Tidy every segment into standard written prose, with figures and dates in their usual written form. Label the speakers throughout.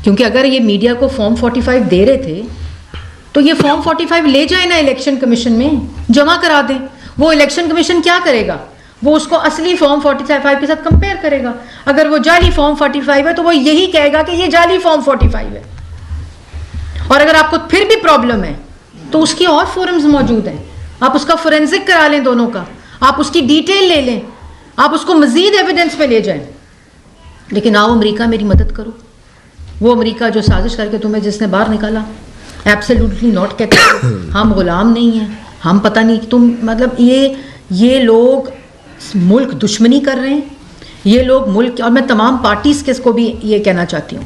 Speaker 1: کیونکہ اگر یہ میڈیا کو فارم 45 دے رہے تھے تو یہ فارم 45 لے جائیں نا الیکشن کمیشن میں جمع کرا دیں. وہ الیکشن کمیشن کیا کرے گا؟ وہ اس کو اصلی فارم 45 کے ساتھ کمپیئر کرے گا. اگر وہ جعلی فارم 45 ہے تو وہ یہی کہے گا کہ یہ جعلی فارم 45 ہے. اور اگر آپ کو پھر بھی پرابلم ہے تو اس کی اور فورمز موجود ہیں. آپ اس کا فورینزک کرا لیں دونوں کا, آپ اس کی ڈیٹیل لے لیں, آپ اس کو مزید ایویڈنس پہ لے جائیں. لیکن آؤ امریکہ میری مدد کرو. وہ امریکہ جو سازش کر کے تمہیں جس نے باہر نکالا, ایبسلیوٹلی ناٹ کہتے ہم غلام نہیں ہیں, ہم پتہ نہیں تم مطلب یہ لوگ ملک دشمنی کر رہے ہیں. یہ لوگ ملک, اور میں تمام پارٹیز کے کو بھی یہ کہنا چاہتی ہوں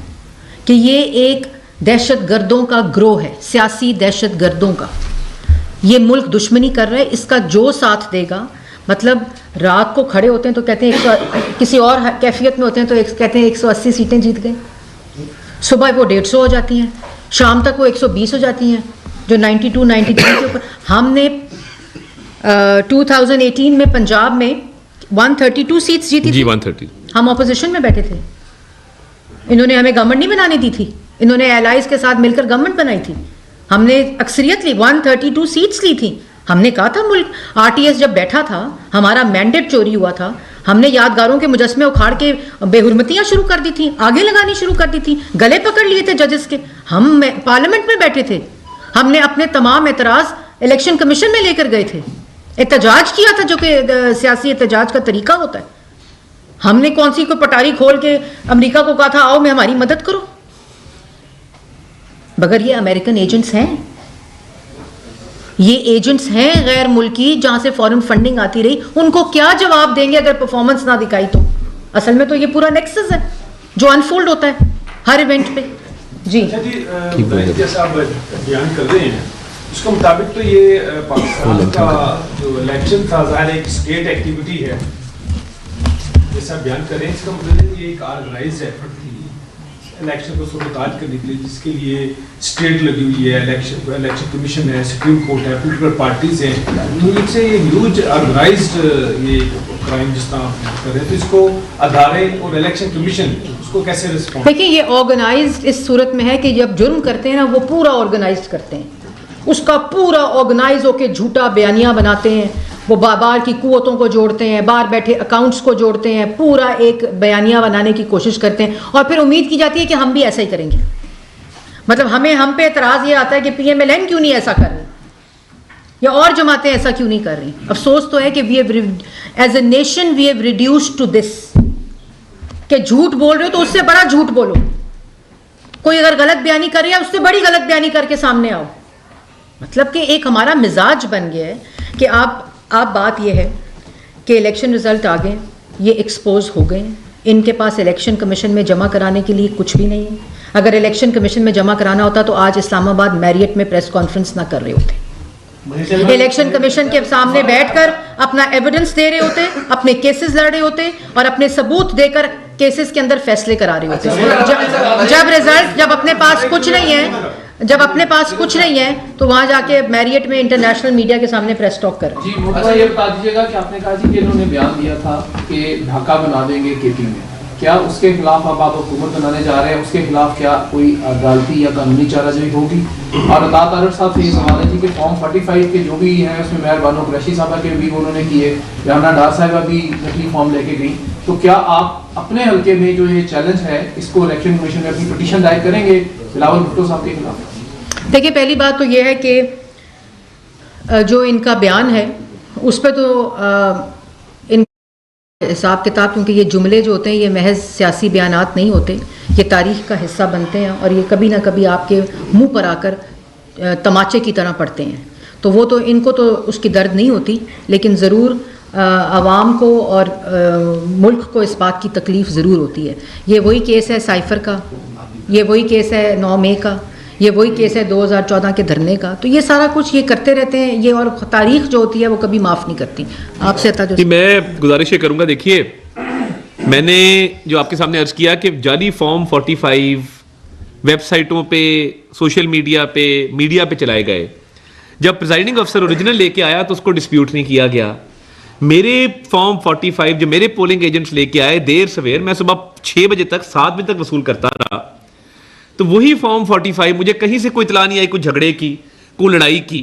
Speaker 1: کہ یہ ایک دہشت گردوں کا گروہ ہے, سیاسی دہشت گردوں کا. یہ ملک دشمنی کر رہے, اس کا جو ساتھ دے گا, مطلب رات کو کھڑے ہوتے ہیں تو کہتے ہیں کسی اور کیفیت میں ہوتے ہیں تو کہتے ہیں 180 سیٹیں جیت گئے, صبح وہ 150 ہو جاتی ہیں, شام تک وہ 120 ہو جاتی ہیں, جو 92 93 کے اوپر. ہم نے 2018 میں پنجاب میں 132 سیٹس جیتی تھی.
Speaker 2: 130.
Speaker 1: ہم اپوزیشن میں بیٹھے تھے, انہوں نے ہمیں گورنمنٹ نہیں بنانے دی تھی, انہوں نے الائز کے ساتھ مل کر گورنمنٹ بنائی تھی. ہم نے اکثریت لی, 132 سیٹس لی تھی. ہم نے کہا تھا ملک, RTS جب بیٹھا تھا ہمارا مینڈیٹ چوری ہوا تھا, ہم نے یادگاروں کے مجسمے اکھاڑ کے بے حرمتیاں شروع کر دی تھیں, آگے لگانی شروع کر دی تھی, گلے پکڑ لیے تھے ججز کے. ہم پارلیمنٹ میں بیٹھے تھے, ہم نے اپنے تمام اعتراض الیکشن کمیشن میں لے کر گئے تھے, احتجاج کیا تھا, جو کہ سیاسی احتجاج کا طریقہ ہوتا ہے. ہم نے کون سی کوئی پٹاری کھول کے امریکہ کو کہا تھا آؤ میں ہماری مدد کرو. مگر یہ امریکن ایجنٹس ہیں, یہ ایجنٹس ہیں غیر ملکی جہاں سے فورن فنڈنگ آتی رہی. ان کو کیا جواب دیں گے اگر پرفارمنس نہ دکھائی تو؟ اصل میں تو یہ پورا نیکسس ہے جو انفولڈ ہوتا ہے ہر ایونٹ پہ. جی
Speaker 3: جیسا آپ بیان کر رہے ہیں اس کے مطابق تو یہ پاکستان کا جو الیکشن تھا ظاہر ایک اسٹیٹ ایکٹیویٹی ہے, جیسا بیان کر رہے ہیں اس کا مطلب یہ ایک آرگنائزڈ ایفرٹ تھی الیکشن کو صورتحال کرنے کے لیے, جس کے لیے اسٹیٹ لگی ہوئی ہے, الیکشن کمیشن ہے, سپریم کورٹ ہے, پولیٹیکل پارٹیز ہیں. تو ایک سے یہ ہیوج آرگنائزڈ یہ کرائم جس طرح آپ کر رہے ہیں, تو اس کو ادارے اور الیکشن کمیشن اس کو کیسے رسپونس؟
Speaker 1: دیکھیں یہ آرگنائزڈ اس صورت میں ہے کہ جب جرم کرتے ہیں نا وہ پورا آرگنائزڈ کرتے ہیں, اس کا پورا آرگنائز ہو کے جھوٹا بیانیہ بناتے ہیں, وہ باہر کی قوتوں کو جوڑتے ہیں, باہر بیٹھے اکاؤنٹس کو جوڑتے ہیں, پورا ایک بیانیہ بنانے کی کوشش کرتے ہیں, اور پھر امید کی جاتی ہے کہ ہم بھی ایسا ہی کریں گے. مطلب ہم پہ اعتراض یہ آتا ہے کہ PMLN کیوں نہیں ایسا کر رہے, یا اور جماعتیں ایسا کیوں نہیں کر رہی. افسوس تو ہے کہ as a nation we have reduced to this, کہ جھوٹ بول رہے ہو تو اس سے بڑا جھوٹ بولو. کوئی اگر غلط بیانی کر رہا ہے اس سے بڑی غلط بیانی کر کے سامنے آؤ. مطلب کہ ایک ہمارا مزاج بن گیا ہے کہ آپ بات یہ ہے کہ الیکشن رزلٹ آ گئے, یہ ایکسپوز ہو گئے, ان کے پاس الیکشن کمیشن میں جمع کرانے کے لیے کچھ بھی نہیں ہے. اگر الیکشن کمیشن میں جمع کرانا ہوتا تو آج اسلام آباد میریٹ میں پریس کانفرنس نہ کر رہے ہوتے, الیکشن کمیشن کے سامنے بیٹھ کر اپنا ایویڈنس دے رہے ہوتے, اپنے کیسز لڑ رہے ہوتے, اور اپنے ثبوت دے کر کیسز کے اندر فیصلے کرا رہے ہوتے. جب رزلٹ جب اپنے پاس کچھ نہیں ہے تو وہاں جا کے میریٹ میں انٹرنیشنل میڈیا کے سامنے پریس ٹاک کر.
Speaker 4: جی اچھا یہ بتا دیجیے گا کہ آپ نے کہا جی کہ انہوں نے بیان دیا تھا کہ ڈھاکہ بنا دیں گے KP میں, کیا اس کے خلاف اب آپ حکومت بنانے جا رہے ہیں, اس کے خلاف کیا کوئی عدالتی یا قانونی چارہ جوئی ہوگی؟ اور عطا طارق صاحب سے یہ سوال ہے جی کہ فارم 45 کے جو بھی ہیں اس میں مہر بانو قریشی صاحبہ کے بھی انہوں نے کیے, ریحانہ ڈار صاحبہ بھی نقلی فارم لے کے گئی, تو کیا آپ اپنے حلقے میں جو یہ چیلنج ہے اس کو الیکشن کمیشن میں اپنی پٹیشن دائر کریں گے بلاول بھٹو صاحب کے خلاف؟
Speaker 1: دیکھیے پہلی بات تو یہ ہے کہ جو ان کا بیان ہے اس پہ تو ان حساب کتاب, کیونکہ یہ جملے جو ہوتے ہیں یہ محض سیاسی بیانات نہیں ہوتے, یہ تاریخ کا حصہ بنتے ہیں, اور یہ کبھی نہ کبھی آپ کے منہ پر آ کر تماچے کی طرح پڑتے ہیں. تو وہ تو ان کو تو اس کی درد نہیں ہوتی, لیکن ضرور عوام کو اور ملک کو اس بات کی تکلیف ضرور ہوتی ہے. یہ وہی کیس ہے سائفر کا, یہ وہی کیس ہے 9 مئی کا, یہ وہی کیس ہے 2014 کے دھرنے کا. تو یہ سارا کچھ یہ کرتے رہتے ہیں یہ, اور تاریخ جو ہوتی ہے وہ کبھی معاف نہیں کرتی. آپ سے
Speaker 2: میں گزارش یہ کروں گا, دیکھیے میں نے جو آپ کے سامنے عرض کیا کہ جعلی فارم 45 ویب سائٹوں پہ, سوشل میڈیا پہ, میڈیا پہ چلائے گئے. جب پریزائڈنگ افسر اوریجنل لے کے آیا تو اس کو ڈسپیوٹ نہیں کیا گیا. میرے فارم 45 جو میرے پولنگ ایجنٹس لے کے آئے دیر سویر, میں صبح 6 بجے تک 7 بجے تک وصول کرتا رہا. تو وہی فارم 45 مجھے کہیں سے کوئی اطلاع نہیں آئی کوئی جھگڑے کی, کوئی لڑائی کی,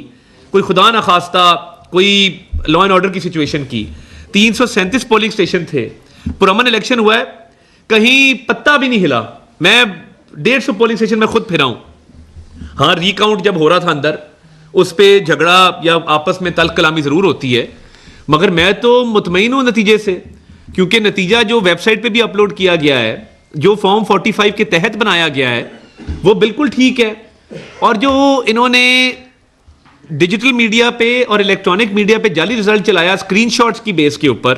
Speaker 2: کوئی خدا نخواستہ کوئی لا اینڈ آرڈر کی سچویشن کی. 337 پولنگ اسٹیشن تھے, پرامن الیکشن ہوا ہے, کہیں پتا بھی نہیں ہلا. میں 150 پولنگ اسٹیشن میں خود پھرا ہوں. ہاں ریکاؤنٹ جب ہو رہا تھا اندر اس پہ جھگڑا یا آپس میں تلخ کلامی ضرور ہوتی ہے, مگر میں تو مطمئن ہوں نتیجے سے, کیونکہ نتیجہ جو ویب سائٹ پہ بھی اپلوڈ کیا گیا ہے, جو فارم 45 کے تحت بنایا گیا ہے, وہ بالکل ٹھیک ہے. اور جو انہوں نے ڈیجیٹل میڈیا پہ اور الیکٹرانک میڈیا پہ جعلی رزلٹ چلایا اسکرین شاٹس کی بیس کے اوپر,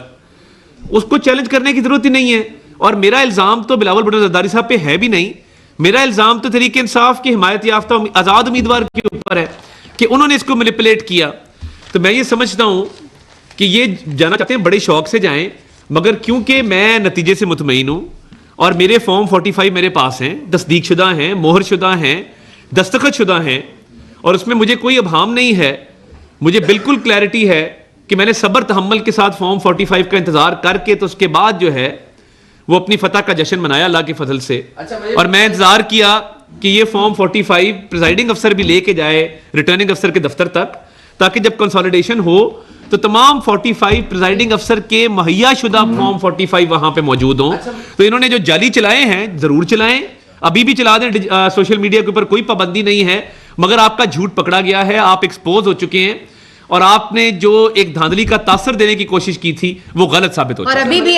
Speaker 2: اس کو چیلنج کرنے کی ضرورت ہی نہیں ہے. اور میرا الزام تو بلاول بھٹو زرداری صاحب پہ ہے بھی نہیں, میرا الزام تو تحریک انصاف کی حمایت یافتہ آزاد امیدوار کے اوپر ہے کہ انہوں نے اس کو مینیپولیٹ کیا. تو میں یہ سمجھتا ہوں کہ یہ جانا چاہتے ہیں بڑے شوق سے جائیں, مگر کیونکہ میں نتیجے سے مطمئن ہوں اور میرے فارم 45 میرے پاس ہیں, تصدیق شدہ ہیں, مہر شدہ ہیں, دستخط شدہ ہیں, اور اس میں مجھے کوئی ابہام نہیں ہے. مجھے بالکل کلیئرٹی ہے کہ میں نے صبر تحمل کے ساتھ فارم 45 کا انتظار کر کے تو اس کے بعد جو ہے وہ اپنی فتح کا جشن منایا اللہ کے فضل سے. اور میں انتظار کیا کہ یہ فارم 45 پریزائڈنگ افسر بھی لے کے جائے ریٹرننگ افسر کے دفتر تک, تاکہ جب کنسالیڈیشن ہو تو تمام 45 پریزائڈنگ افسر کے مہیا شدہ فارم 45 وہاں پہ موجود ہوں. تو انہوں نے جو جعلی چلائے ہیں ضرور چلائیں, ابھی بھی چلا دیں, سوشل میڈیا کے اوپر کوئی پابندی نہیں ہے, مگر آپ کا جھوٹ پکڑا گیا ہے, آپ ایکسپوز ہو چکے ہیں, اور آپ نے جو ایک دھاندلی کا تاثر دینے کی کوشش کی تھی وہ غلط ثابت ہو چکا ہے.
Speaker 1: اور ابھی بھی